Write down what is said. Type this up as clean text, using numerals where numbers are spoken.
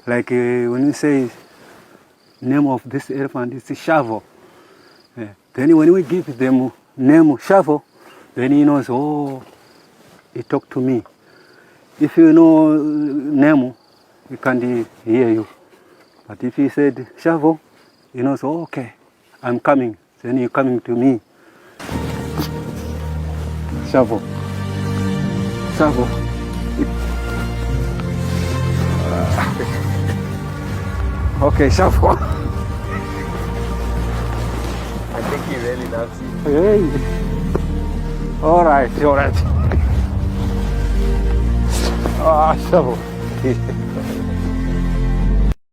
Like when you say name of this elephant is Shavo. Then when we give them name Shavo, then he knows, oh, he talked to me. If you know name, he can't hear you. But if he said Shavo, he knows, oh, okay, I'm coming. Then you're coming to me. Shavo. Shavo. Okay, Shavo. I think he really loves you. Hey. All right. Ah, Shavo.